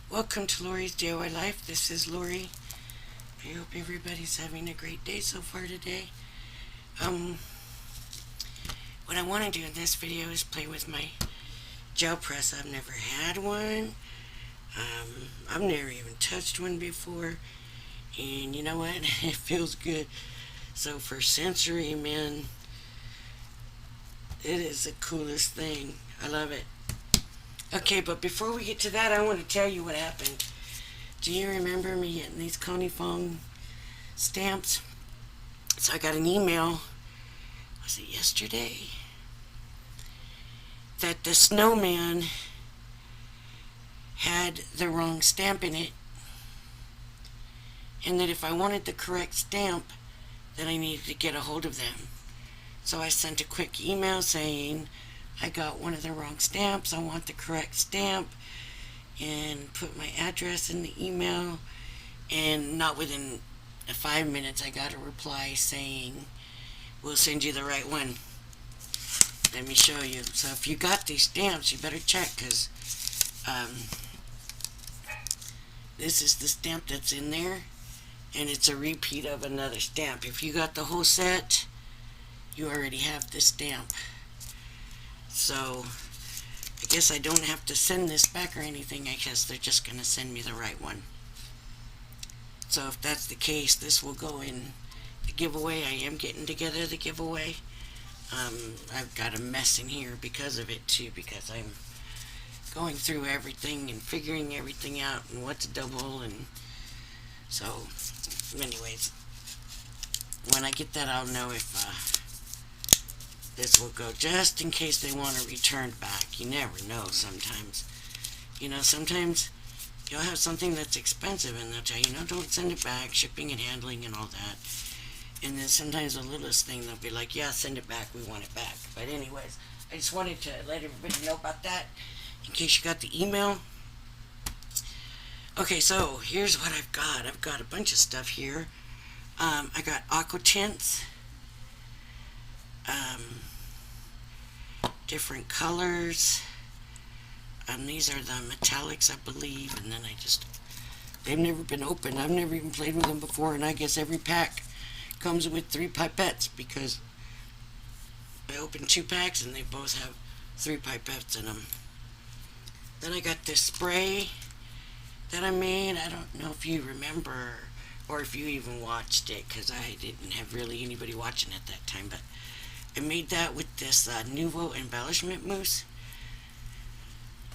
Welcome to Lori's DIY Life. This is Lori. I hope everybody's having a great day so far today. Um, what I want to do in this video is play with my gel press. I've never had one. I've never even touched one before. And you know what? It feels good. So for sensory, man, it is the coolest thing. I love it. Okay, but before we get to that, I want to tell you what happened. Do you remember me getting these Coney Fong stamps? So I got an email, was it yesterday, that the snowman had the wrong stamp in it, and that if I wanted the correct stamp, then I needed to get a hold of them. So I sent a quick email saying, I got one of the wrong stamps, I want the correct stamp, and put my address in the email, and not within 5 minutes I got a reply saying, we'll send you the right one. Let me show you. So if you got these stamps, you better check, because this is the stamp that's in there, and it's a repeat of another stamp. If you got the whole set, you already have the stamp. So I guess I don't have to send this back or anything. I guess they're just going to send me the right one. So if that's the case, this will go in the giveaway. I am getting together the giveaway. I've got a mess in here because of it too, because I'm going through everything and figuring everything out and what's double, and so anyways, when I get that, I'll know if this will go, just in case they want to return back. You never know sometimes. Sometimes you'll have something that's expensive and they'll tell you, no, don't send it back, shipping and handling and all that. And then sometimes the littlest thing, they'll be like, yeah, send it back, we want it back. But anyways, I just wanted to let everybody know about that, in case you got the email. Okay, so here's what I've got. I've got a bunch of stuff here. I got aqua tints. Different colors. These are the metallics, I believe, and then they've never been opened. I've never even played with them before, and I guess every pack comes with 3 pipettes, because I opened 2 packs and they both have 3 pipettes in them. Then I got this spray that I made. I don't know if you remember, or if you even watched it, because I didn't have really anybody watching at that time, but I made that with this Nuvo embellishment mousse.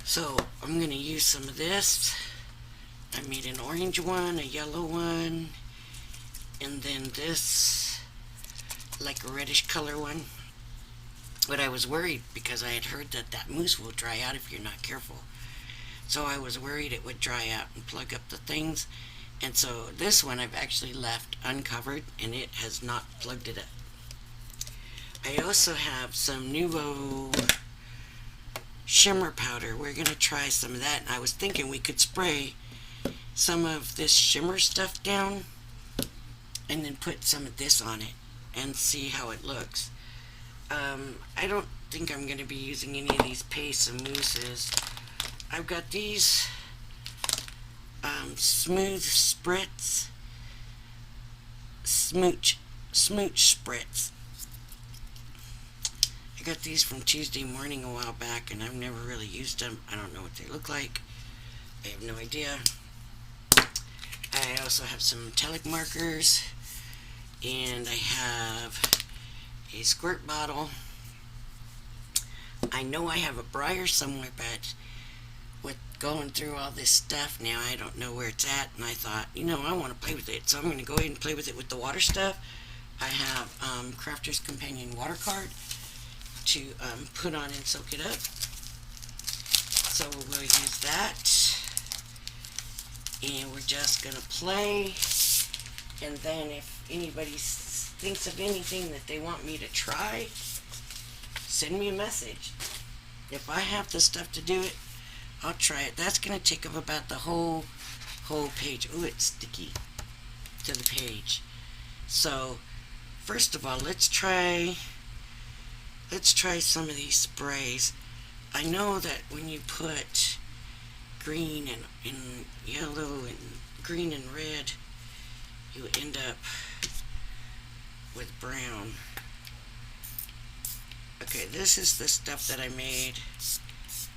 So I'm going to use some of this. I made an orange one, a yellow one, and then this like a reddish color one. But I was worried, because I had heard that mousse will dry out if you're not careful. So I was worried it would dry out and plug up the things. And so this one I've actually left uncovered, and it has not plugged it up. I also have some Nuvo shimmer powder. We're going to try some of that. And I was thinking we could spray some of this shimmer stuff down and then put some of this on it and see how it looks. I don't think I'm going to be using any of these pastes and mousses. I've got these smooth spritz, smooch spritz. I got these from Tuesday Morning a while back, and I've never really used them. I don't know what they look like. I have no idea. I also have some metallic markers, and I have a squirt bottle. I know I have a Breyer somewhere, but with going through all this stuff now, I don't know where it's at, and I thought, I want to play with it, so I'm going to go ahead and play with it with the water stuff. I have Crafter's Companion water card to put on and soak it up. So we'll use that, and we're just going to play, and then if anybody thinks of anything that they want me to try, send me a message. If I have the stuff to do it, I'll try it. That's going to take up about the whole page. Ooh, it's sticky to the page. So first of all, let's try some of these sprays. I know that when you put green and yellow and green and red, you end up with brown. Okay, this is the stuff that I made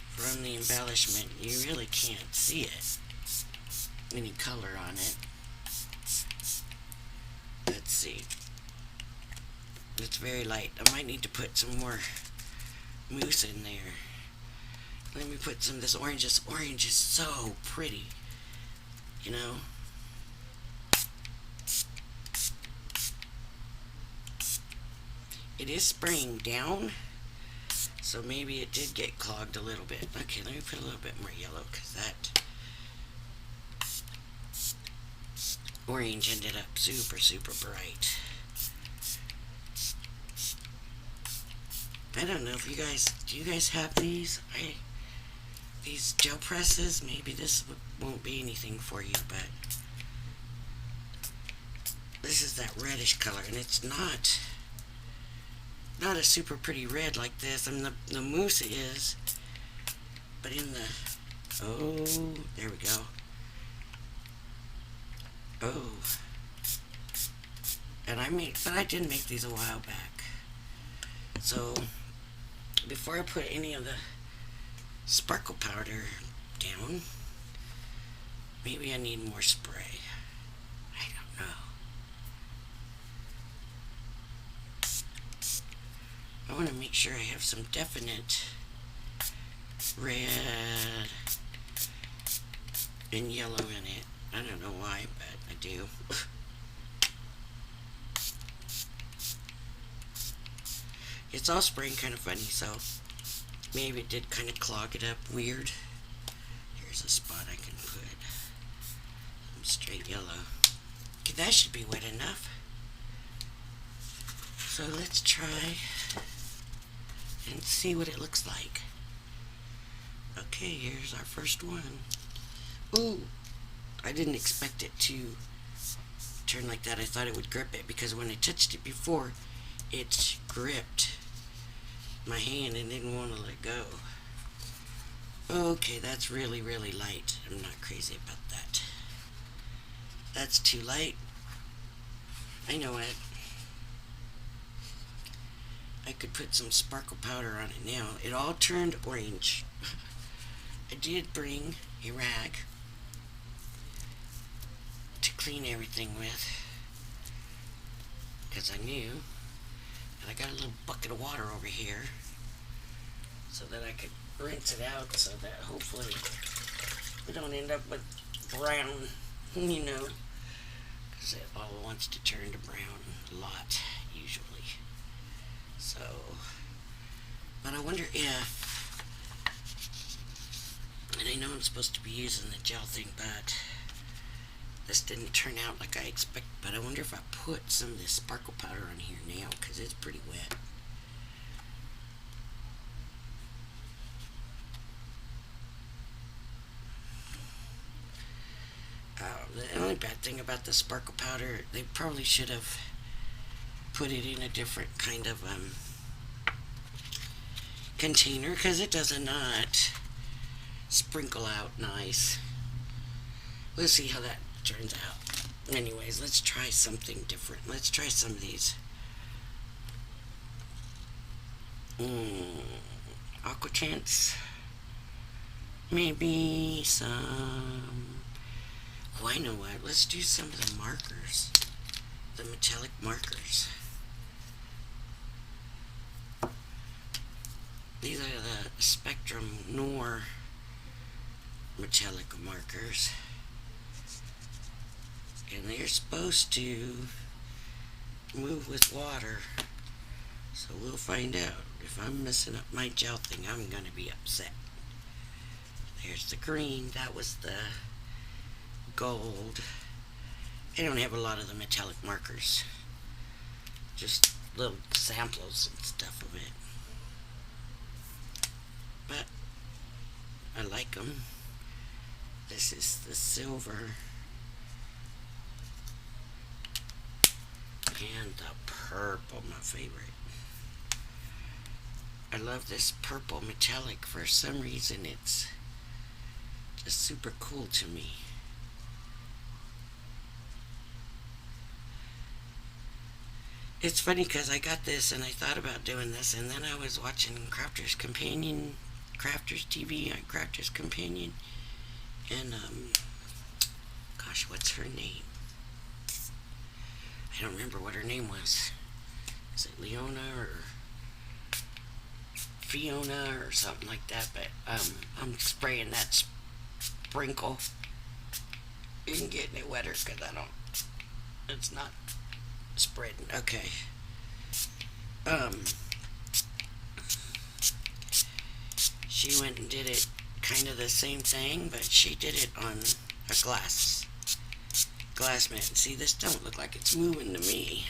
from the embellishment. You really can't see it, any color on it. Let's see. It's very light. I might need to put some more mousse in there. Let me put some of this orange. This orange is so pretty, you know. It is spraying down, so maybe it did get clogged a little bit. Okay, let me put a little bit more yellow, because that orange ended up super, super bright. I don't know if you guys, do you guys have these? These gel presses? Maybe this won't be anything for you, but this is that reddish color, and it's not a super pretty red like this. I mean, the mousse is, but in the, oh, there we go. Oh, and I did make these a while back. So before I put any of the sparkle powder down, maybe I need more spray. I don't know. I want to make sure I have some definite red and yellow in it. I don't know why, but I do. It's all spraying kind of funny, so maybe it did kind of clog it up weird. Here's a spot I can put some straight yellow. Okay, that should be wet enough. So let's try and see what it looks like. Okay, here's our first one. Ooh, I didn't expect it to turn like that. I thought it would grip it, because when I touched it before, it gripped my hand and didn't want to let go. Okay, that's really, really light. I'm not crazy about that. That's too light. I know it. I could put some sparkle powder on it now. It all turned orange. I did bring a rag to clean everything with, because I knew. And I got a little bucket of water over here so that I could rinse it out, so that hopefully we don't end up with brown, you know, because it all wants to turn to brown a lot, usually. So, but I wonder if, and I know I'm supposed to be using the gel thing, but this didn't turn out like I expected. But I wonder if I put some of this sparkle powder on here now, because it's pretty wet. The only bad thing about the sparkle powder, they probably should have put it in a different kind of container, because it does not sprinkle out nice. We'll see how that turns out. Anyways, let's try something different. Let's try some of these Aquatints. Maybe some, oh, I know what, let's do some of the markers, the metallic markers. These are the Spectrum Noir metallic markers, and they're supposed to move with water, so we'll find out. If I'm messing up my gel thing, I'm gonna be upset. There's the green, that was the gold. I don't have a lot of the metallic markers, just little samples and stuff of it, but I like them. This is the silver and the purple, my favorite. I love this purple metallic. For some reason it's just super cool to me. It's funny because I got this and I thought about doing this, and then I was watching Crafters TV on Crafters Companion, and gosh, what's her name? I don't remember what her name was. Is it Leona or Fiona or something like that? But I'm spraying that sprinkle and getting it wetter because I don't. It's not spreading. Okay. Um, she went and did it kind of the same thing, but she did it on a glass mat. See, this don't look like it's moving to me.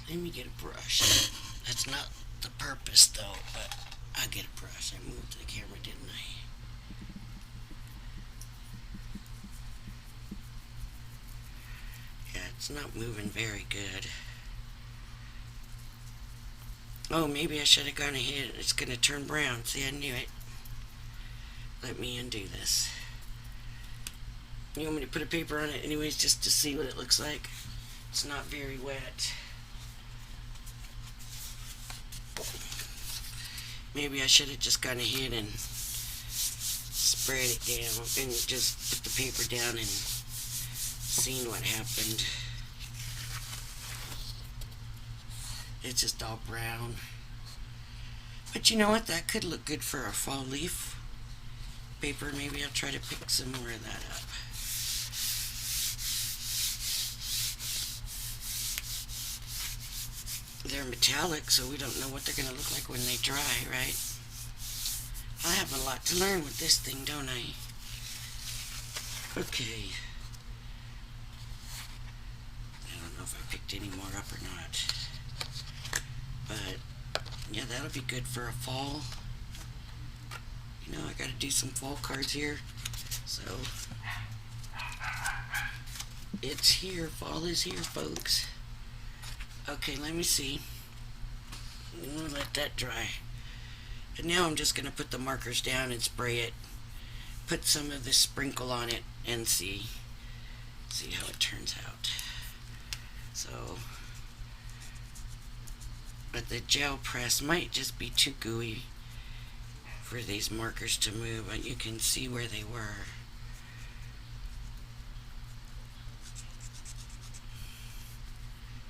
Let me get a brush. That's not the purpose though, but I'll get a brush. I moved the camera, didn't I? Yeah, it's not moving very good. Oh, maybe I should have gone ahead. It's going to turn brown. See, I knew it. Let me undo this. You want me to put a paper on it anyways just to see what it looks like? It's not very wet. Maybe I should have just gone ahead and spread it down and just put the paper down and seen what happened. It's just all brown. But you know what? That could look good for a fall leaf paper. Maybe I'll try to pick some more of that up. They're metallic, so we don't know what they're going to look like when they dry, right? I have a lot to learn with this thing, don't I? Okay. I don't know if I picked any more up or not. But, yeah, that'll be good for a fall. You know, I got to do some fall cards here. So, it's here. Fall is here, folks. Okay, let me see. I'm going to let that dry. And now I'm just going to put the markers down and spray it. Put some of this sprinkle on it and see how it turns out. So, but the gel press might just be too gooey for these markers to move, but you can see where they were.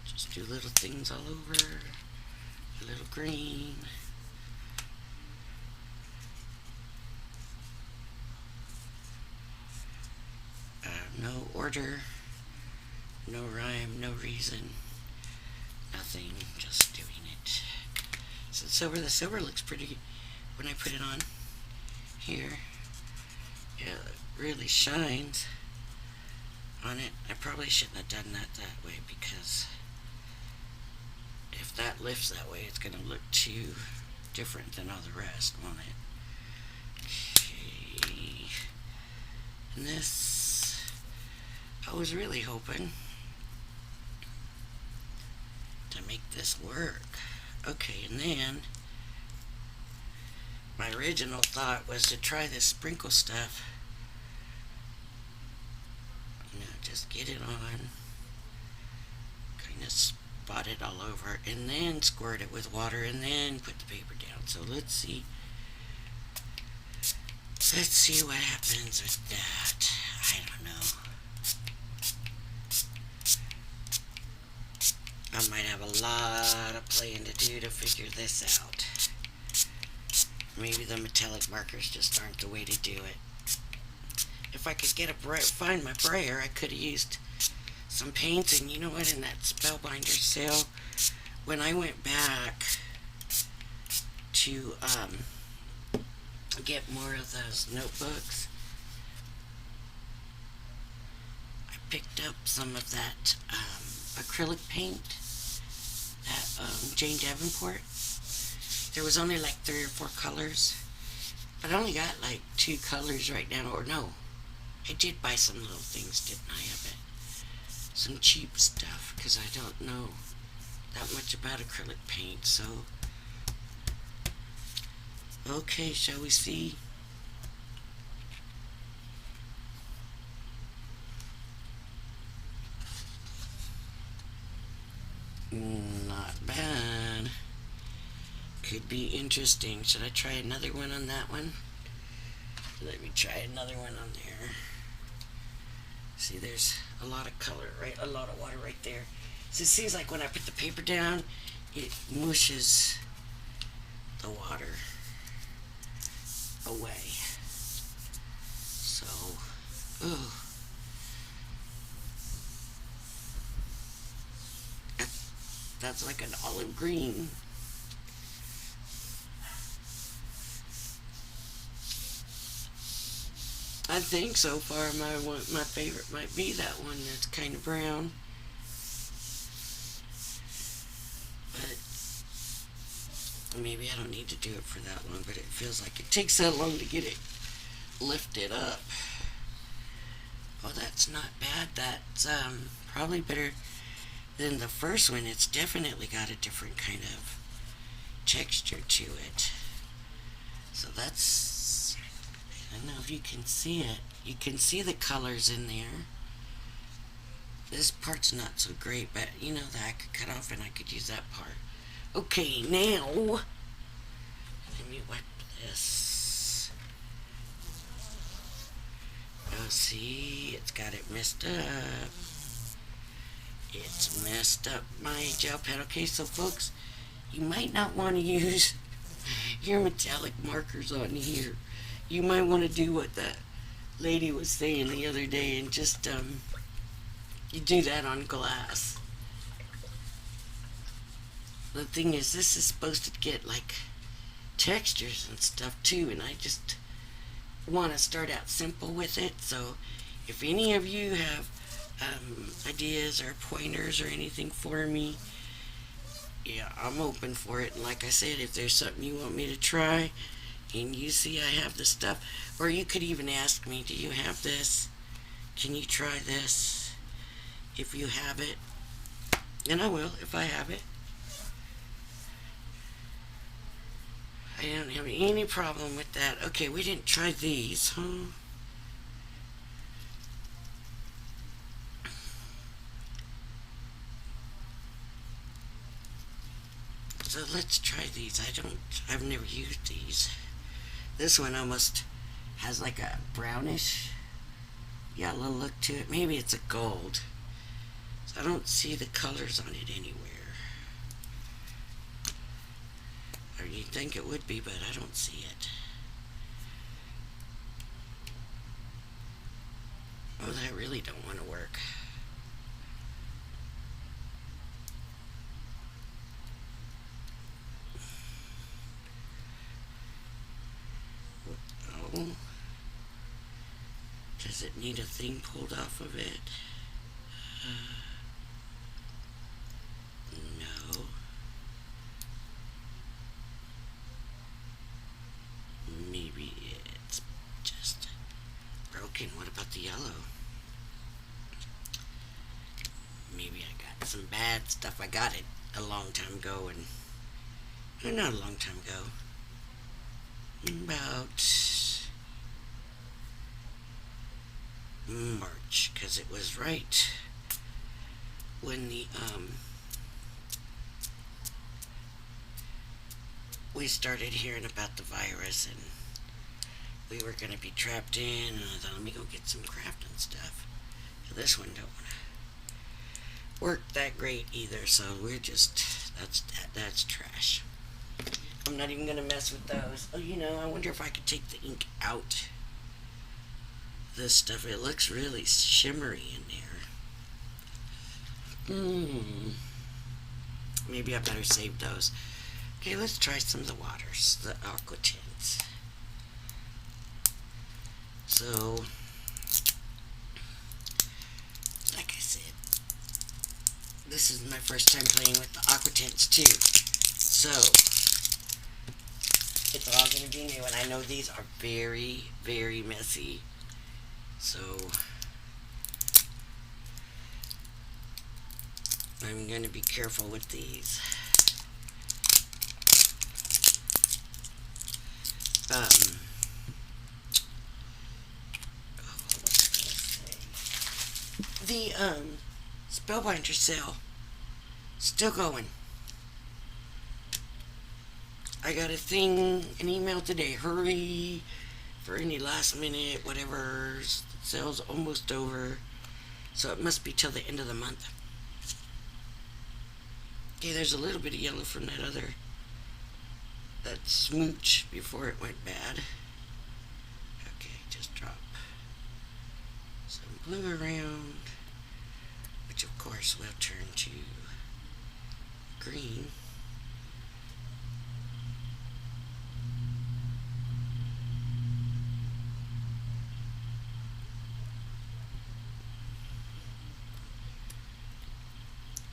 Just do little things all over. A little green. No order, no rhyme, no reason, nothing, just doing it. So the silver looks pretty when I put it on here. Yeah, it really shines on it. I probably shouldn't have done that way because if that lifts that way, it's going to look too different than all the rest, won't it? Okay. And this, I was really hoping to make this work. Okay, and then my original thought was to try this sprinkle stuff. You know, just get it on, kind of spot it all over, and then squirt it with water, and then put the paper down. So let's see. Let's see what happens with that. I don't know. I might have a lot of playing to do to figure this out. Maybe the metallic markers just aren't the way to do it. If I could find my brayer, I could have used some paint. And you know what? In that Spellbinder sale, when I went back to get more of those notebooks, I picked up some of that acrylic paint, that Jane Davenport. There was only like 3 or 4 colors, but I only got like 2 colors right now. Or no, I did buy some little things, didn't I? Of it, some cheap stuff, because I don't know that much about acrylic paint. So, okay, shall we see? Not bad. Could be interesting. Should I try another one on that one? Let me try another one on there. See, there's a lot of color, right? A lot of water right there. So it seems like when I put the paper down, it mushes the water away. So, ooh. That's like an olive green. I think so far my favorite might be that one that's kind of brown. But maybe I don't need to do it for that long, but it feels like it takes that long to get it lifted up. Oh, that's not bad. That's probably better than the first one. It's definitely got a different kind of texture to it. So that's, I don't know if you can see it. You can see the colors in there. This part's not so great, but you know that I could cut off and I could use that part. Okay, now let me wipe this. Oh, see, it's got it messed up. It's messed up my gel pen. Okay, so folks, you might not want to use your metallic markers on here. You might want to do what that lady was saying the other day and just you do that on glass. The thing is, this is supposed to get like textures and stuff too, and I just want to start out simple with it. So if any of you have ideas or pointers or anything for me, yeah, I'm open for it. And like I said, if there's something you want me to try and you see I have the stuff, or you could even ask me, do you have this? Can you try this? If you have it, and I will if I have it. I don't have any problem with that. Okay, we didn't try these, huh? So let's try these. I've never used these. This one almost has like a brownish yellow look to it. Maybe it's a gold. So I don't see the colors on it anywhere. Or you'd think it would be, but I don't see it. Oh, that really don't want to work. Oh. Does it need a thing pulled off of it? No. Maybe it's just broken. What about the yellow? Maybe I got some bad stuff. I got it a long time ago, and not a long time ago. About March, because it was right when we started hearing about the virus and we were going to be trapped in, and I thought, let me go get some crafting stuff. So this one don't work that great either, so we're just, that's trash. I'm not even going to mess with those. Oh, you know, I wonder if I could take the ink out. This stuff, it looks really shimmery in there. Maybe I better save those. Okay, let's try some of the waters, the aqua tints. So, like I said, this is my first time playing with the aqua tints too. So, it's all going to be new, and I know these are very, very messy. So, I'm going to be careful with these. The Spellbinder sale Still going. I got an email today. Hurry for any last minute, whatever. Sale's almost over. So it must be till the end of the month. Okay, there's a little bit of yellow from that smooch before it went bad. Okay, just drop some blue around, which of course will turn to green.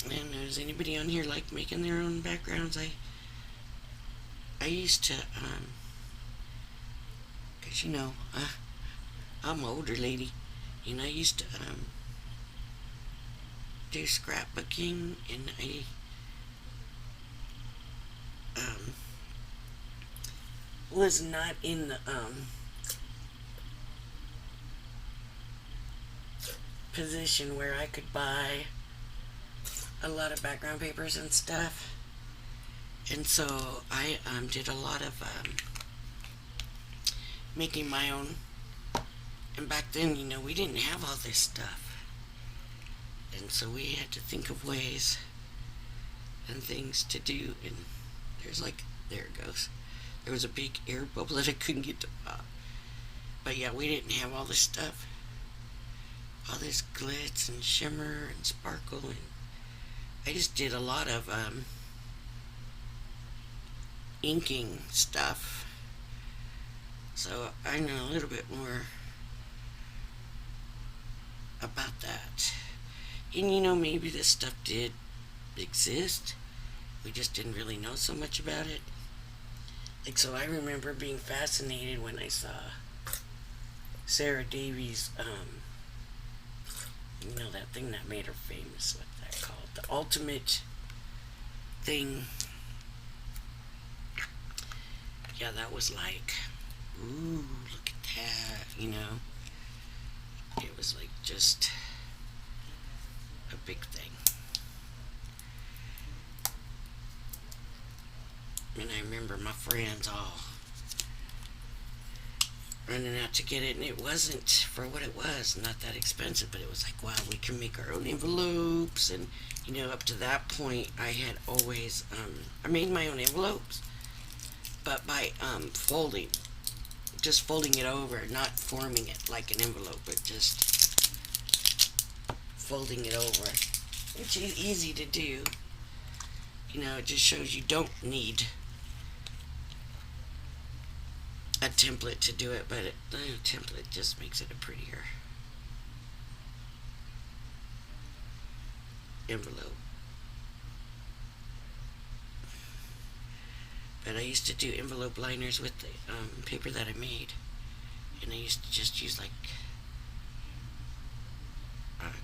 And does anybody on here like making their own backgrounds? I used to, cause I'm an older lady, and I used to do scrapbooking, and I was not in the position where I could buy a lot of background papers and stuff, and so I did a lot of making my own. And back then, we didn't have all this stuff, and so we had to think of ways and things to do. And there it goes. There was a big air bubble that I couldn't get to pop. But yeah, we didn't have all this stuff, all this glitz and shimmer and sparkle, and I just did a lot of inking stuff. So I know a little bit more about that. And maybe this stuff did exist. We just didn't really know so much about it. So I remember being fascinated when I saw Sarah Davies, that thing that made her famous. What's that called? The ultimate thing. Yeah, that was like, ooh, look at that, It was like just a big thing. And I remember my friends all running out to get it, and it wasn't, for what it was, not that expensive, but it was like, wow, we can make our own envelopes. And up to that point, I had always I made my own envelopes, but by just folding it over, not forming it like an envelope, but just folding it over, which is easy to do. It just shows you don't need a template to do it, but the template just makes it a prettier envelope. But I used to do envelope liners with the paper that I made, and I used to just use like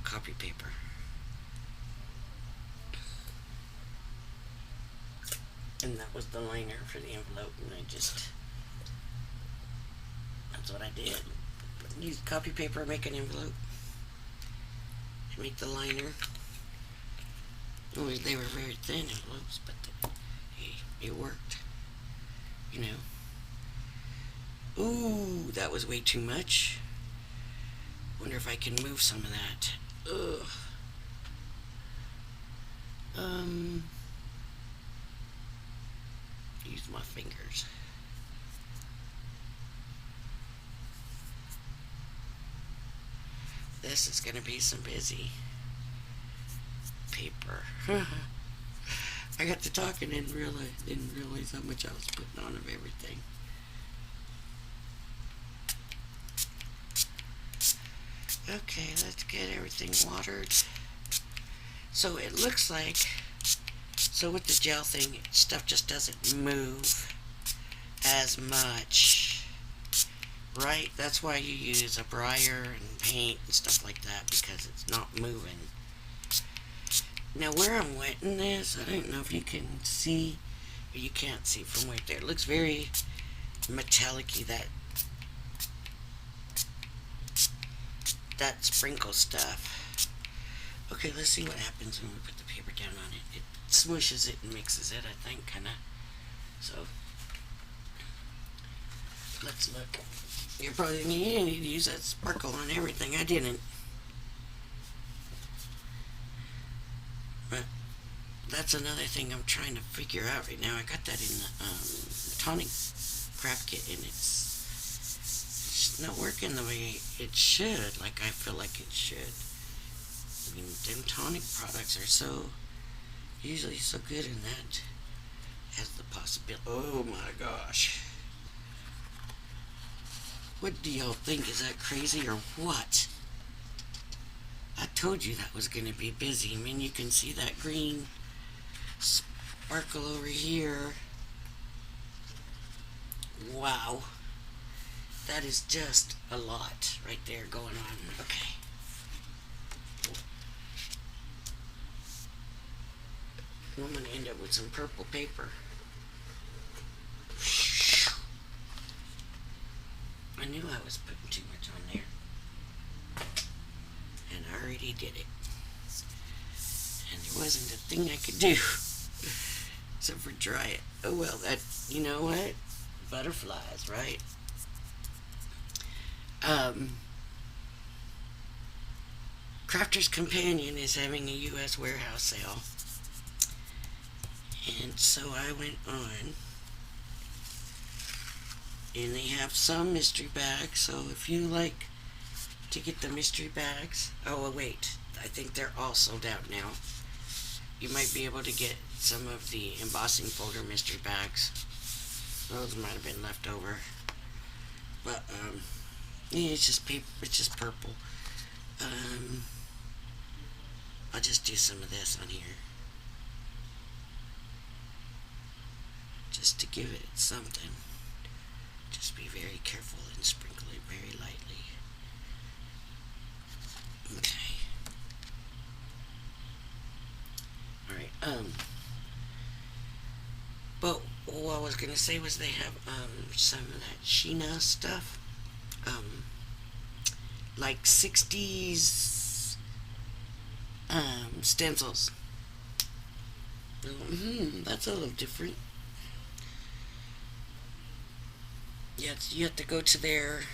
copy paper. And that was the liner for the envelope, and that's what I did. Use copy paper, make an envelope, and make the liner. Only they were very thin envelopes, but it worked. Ooh, that was way too much. Wonder if I can move some of that. Ugh. Use my fingers. This is going to be some busy paper. I got to talking and didn't realize how much I was putting on of everything. Okay, let's get everything watered. So it looks like, with the gel thing, stuff just doesn't move as much, right? That's why you use a brayer and paint and stuff like that, because it's not moving. Now where I'm wetting this, I don't know if you can see, or you can't see from right there. It looks very metallic-y, that sprinkle stuff. Okay, let's see what happens when we put the paper down on it. It smushes it and mixes it, I think, kind of. So, let's look. You're probably you need to use that sparkle on everything. I didn't. But that's another thing I'm trying to figure out right now. I got that in the tonic craft kit, and it's not working the way it should. Like I feel like it should. I mean, them tonic products are so usually so good in that. Has the possibility. Oh my gosh. What do y'all think? Is that crazy or what? I told you that was going to be busy. I mean, you can see that green sparkle over here. Wow. That is just a lot right there going on. Okay. I'm going to end up with some purple paper. I knew I was putting too much on there. And I already did it. And there wasn't a thing I could do except for dry it. Oh well, that, you know what? Butterflies, right? Crafter's Companion is having a U.S. warehouse sale. And so I went on, and they have some mystery bags. So if you like to get the mystery bags, oh wait, I think they're all sold out now. You might be able to get some of the embossing folder mystery bags. Those might have been left over, but yeah, it's just paper. It's just purple. I'll just do some of this on here, just to give it something. Just be very careful and sprinkle it very lightly. Okay. Alright, but what I was gonna say was they have some of that Sheena stuff. Like 60s stencils. That's a little different. You have to go to the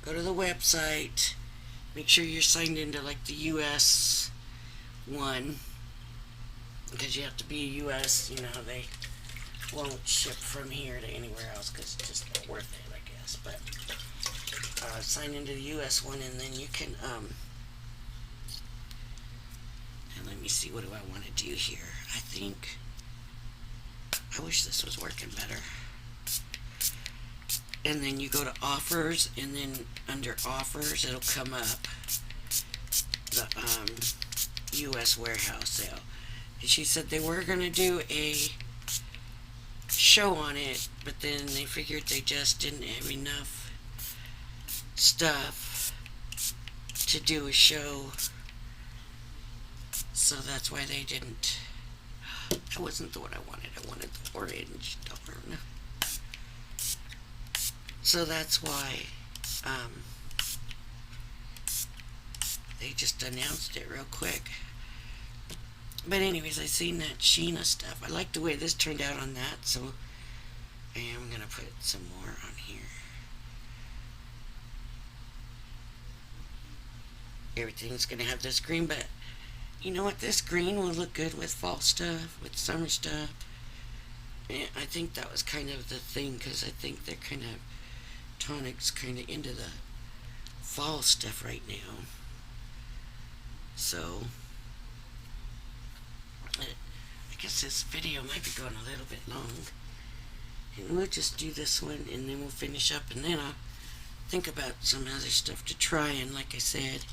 website, make sure you're signed into like the US one, because you have to be a US, they won't ship from here to anywhere else because it's just not worth it, I guess. But sign into the US one, and then you can and let me see, what do I want to do here? I wish this was working better. And then you go to offers, and then under offers it'll come up the US warehouse sale. And she said they were going to do a show on it, but then they figured they just didn't have enough stuff to do a show, so that's why they didn't. That wasn't the one I wanted. I wanted the orange. Darn. So that's why they just announced it real quick. But anyways, I seen that Sheena stuff. I like the way this turned out on that, so I am going to put some more on here. Everything's going to have this green, but you know what? This green will look good with fall stuff, with summer stuff. And I think that was kind of the thing, because I think they're kind of, Tonic's kind of into the fall stuff right now. So I guess this video might be going a little bit long, and we'll just do this one, and then we'll finish up, and then I'll think about some other stuff to try. And like I said,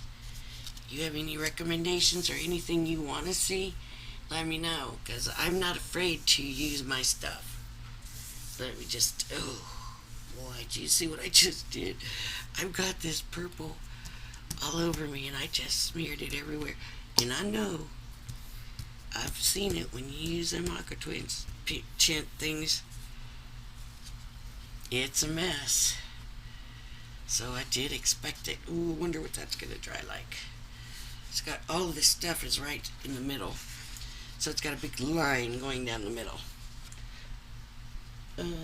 you have any recommendations or anything you want to see, let me know, because I'm not afraid to use my stuff. Let me just, boy, do you see what I just did? I've got this purple all over me, and I just smeared it everywhere. And I know, I've seen it when you use them Aqua Twins tint things. It's a mess. So I did expect it. Ooh, I wonder what that's going to dry like. It's got all of this stuff is right in the middle. So it's got a big line going down the middle. And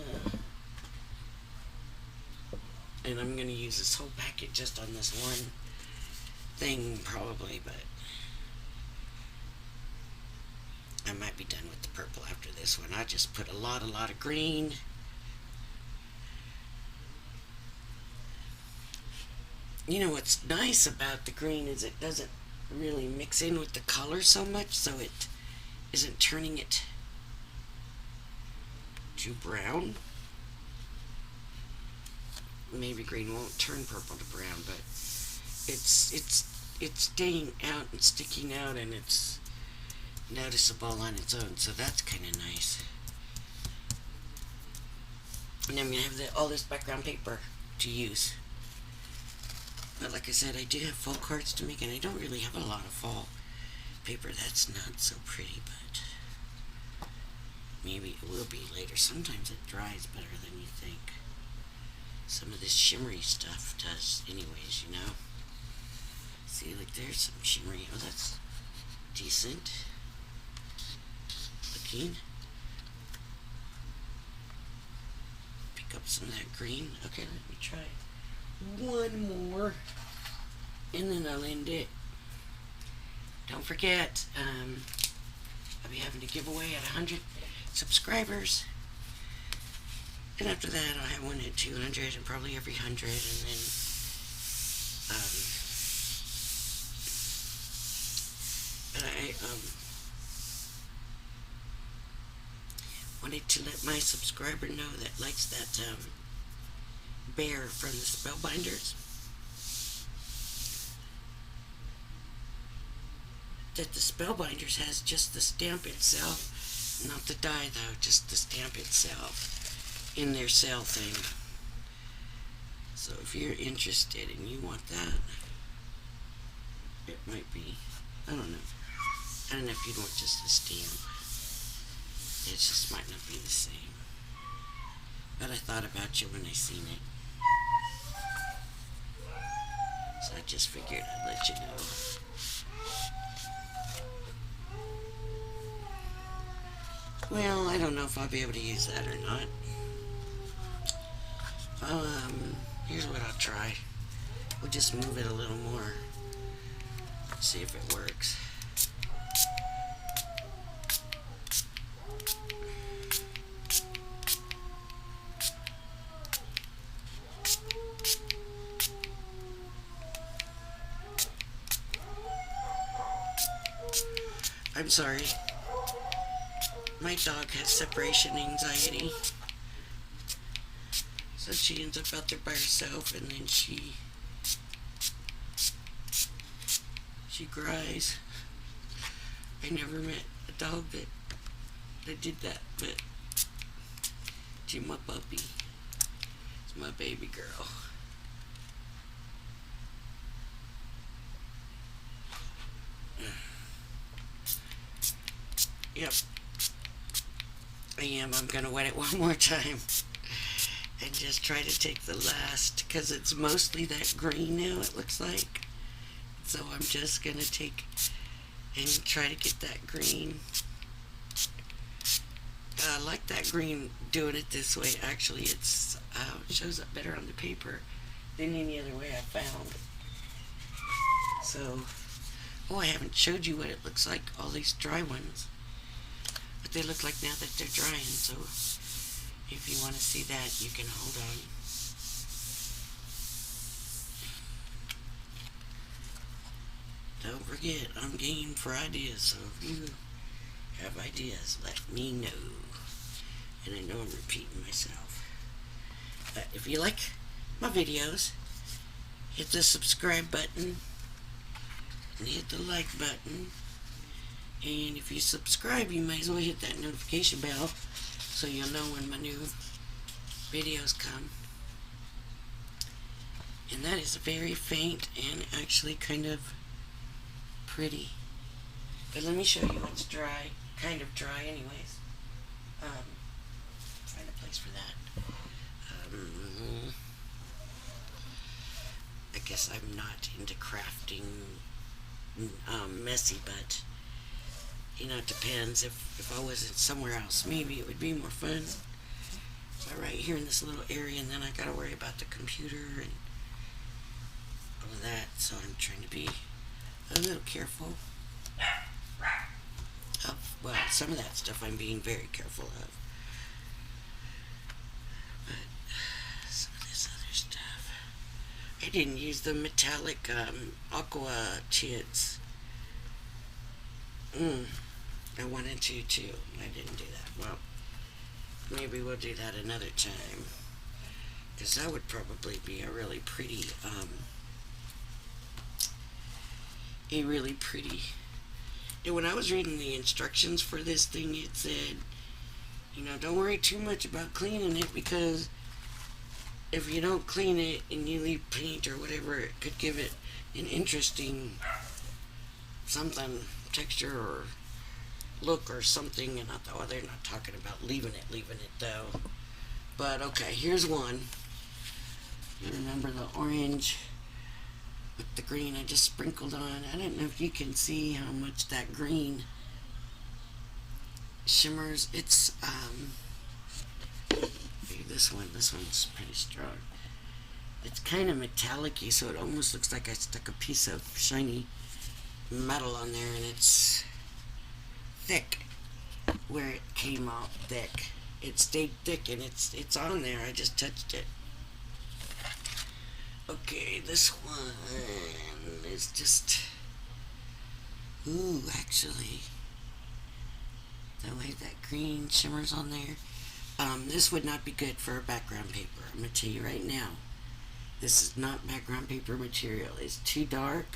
I'm going to use this whole packet just on this one thing probably, but I might be done with the purple after this one. I just put a lot of green. You know what's nice about the green is it doesn't really mix in with the color so much, so it isn't turning it to brown. Maybe green won't turn purple to brown, but it's staying out and sticking out, and it's noticeable on its own, so that's kind of nice. And I'm going to have all this background paper to use. But like I said, I do have fall cards to make, and I don't really have a lot of fall paper. That's not so pretty, but maybe it will be later. Sometimes it dries better than you think. Some of this shimmery stuff does anyways, you know. See, like there's some shimmery. Oh, that's decent looking. Pick up some of that green. Okay, let me try one more, and then I'll end it. Don't forget, I'll be having to give away at 100 subscribers, and after that I'll have one at 200 and probably every 100, and then I wanted to let my subscriber know that likes that bear from the Spellbinders, that the Spellbinders has just the stamp itself, not the die though, just the stamp itself in their sale thing. So if you're interested and you want that, it might be, I don't know if you'd want just the stamp. It just might not be the same. But I thought about you when I seen it. So I just figured I'd let you know. Well, I don't know if I'll be able to use that or not. Here's what I'll try. We'll just move it a little more. See if it works. I'm sorry. My dog has separation anxiety. So she ends up out there by herself, and then she cries. I never met a dog that did that, but she's my puppy. It's my baby girl. Yep. I am. I'm going to wet it one more time. And just try to take the last, because it's mostly that green now, it looks like. So I'm just going to take and try to get that green. I like that green doing it this way. Actually, it shows up better on the paper than any other way I found. So, oh, I haven't showed you what it looks like, all these dry ones. What they look like now that they're drying, so if you want to see that, you can hold on. Don't forget, I'm game for ideas, so if you have ideas, let me know. And I know I'm repeating myself. But if you like my videos, hit the subscribe button and hit the like button. And if you subscribe, you might as well hit that notification bell so you'll know when my new videos come. And that is very faint and actually kind of pretty. But let me show you what's dry, kind of dry anyways. Find a place for that. I guess I'm not into crafting. messy, but you know, it depends. If I wasn't somewhere else, maybe it would be more fun. But right here in this little area, and then I gotta worry about the computer and all of that, so I'm trying to be a little careful of, well, some of that stuff I'm being very careful of. But some of this other stuff, I didn't use the metallic aqua tints. I wanted to too. I didn't do that. Well, maybe we'll do that another time. Because that would probably be a really pretty, And when I was reading the instructions for this thing, it said, you know, don't worry too much about cleaning it, because if you don't clean it and you leave paint or whatever, it could give it an interesting something, texture or look or something. And I thought, well, they're not talking about leaving it though. But okay, here's one. You remember the orange with the green I just sprinkled on? I don't know if you can see how much that green shimmers. It's this one's pretty strong. It's kind of metallic-y, so it almost looks like I stuck a piece of shiny metal on there, and it's thick. Where it came out thick, it stayed thick, and it's on there. I just touched it. Okay, this one is just, ooh, actually, the way that green shimmers on there. This would not be good for a background paper. I'm gonna tell you right now. This is not background paper material. It's too dark.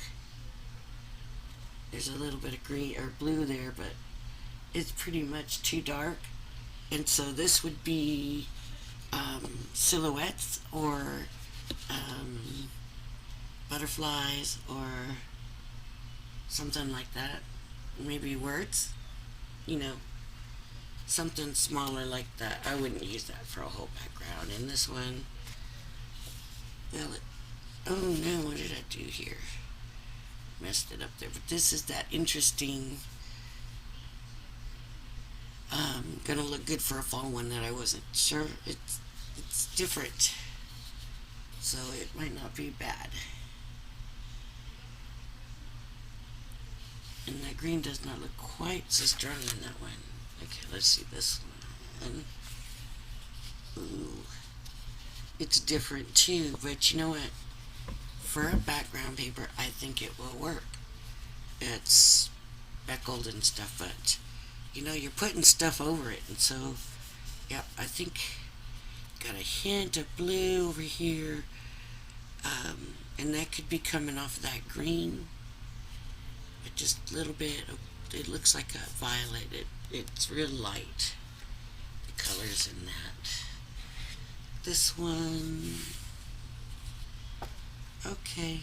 There's a little bit of green or blue there, but it's pretty much too dark. And so this would be silhouettes or butterflies or something like that. Maybe words, you know, something smaller like that. I wouldn't use that for a whole background. And this one, well, oh no, what did I do here? Messed it up there. But this is that interesting, gonna look good for a fall one that I wasn't sure. It's different, so it might not be bad. And that green does not look quite so strong in that one. Okay, let's see this one. Ooh, it's different too, but you know what? For a background paper, I think it will work. It's speckled and stuff, but you know, you're putting stuff over it, and so, yeah, I think got a hint of blue over here, and that could be coming off of that green, but just a little bit. It looks like a violet. It's real light, the colors in that. This one, okay,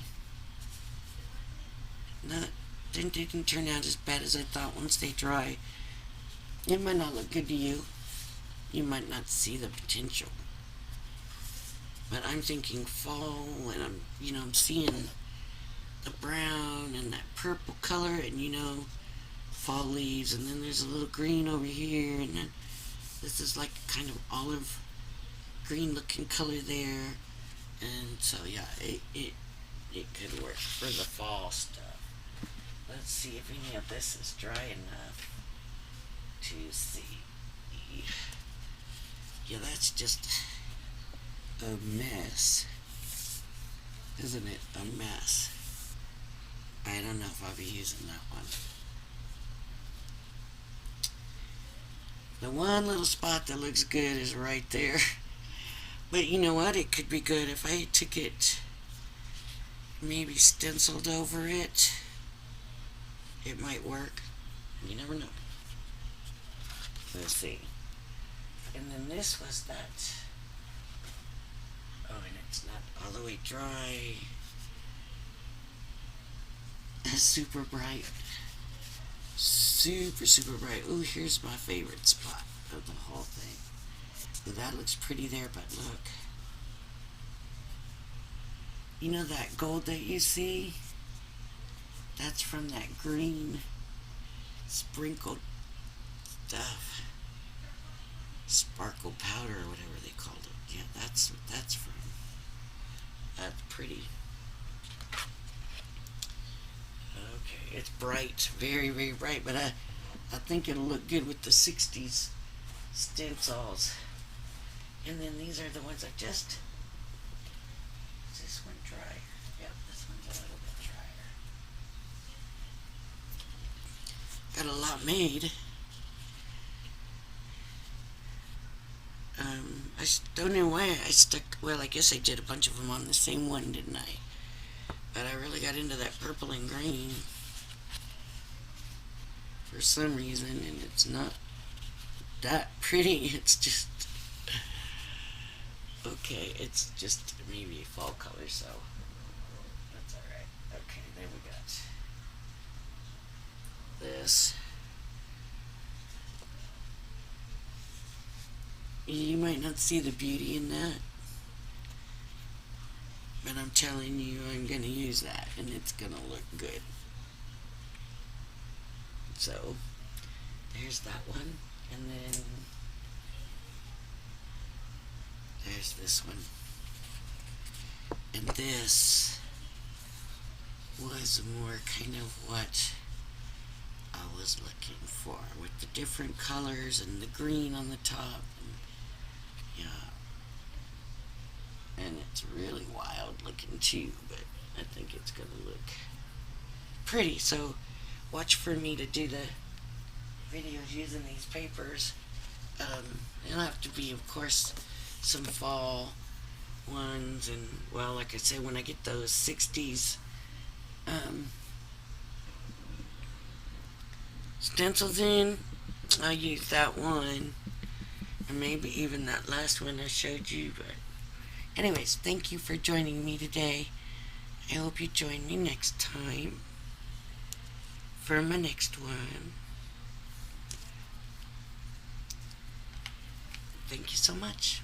didn't turn out as bad as I thought once they dry. It might not look good to you. You might not see the potential. But I'm thinking fall, and I'm seeing the brown and that purple color, and fall leaves, and then there's a little green over here, and then this is like kind of olive green looking color there. And so yeah, it could work for the fall stuff. Let's see if any of this is dry enough to see. Yeah, that's just a mess, isn't it? A mess. I don't know if I'll be using that one. The one little spot that looks good is right there. But you know what? It could be good if I took it, maybe stenciled over it. It might work. You never know. Let's see. And then this was that. Oh, and it's not all the way dry. Super bright. Super bright. Ooh, here's my favorite spot of the whole thing. That looks pretty there, but look. You know that gold that you see? That's from that green sprinkled stuff. Sparkle powder or whatever they called it. Yeah, that's what that's from. That's pretty. Okay, it's bright, very, very bright, but I think it'll look good with the 60s stencils. And then these are the ones I just. Is this one dry? Yep, this one's a little bit drier. Got a lot made. I don't know why I stuck. Well, I guess I did a bunch of them on the same one, didn't I? But I really got into that purple and green for some reason, and it's not that pretty. It's just okay. It's just maybe fall color, so that's all right. Okay, there we got this. You might not see the beauty in that, but I'm telling you, I'm going to use that, and it's going to look good. So, there's that one, and then there's this one. And this was more kind of what I was looking for, with the different colors and the green on the top. Yeah, and it's really wild looking too, but I think it's gonna look pretty. So watch for me to do the videos using these papers. It'll have to be, of course, some fall ones, and well, like I say, when I get those 60s stencils in, I'll use that one. And maybe even that last one I showed you. But anyways, thank you for joining me today. I hope you join me next time for my next one. Thank you so much.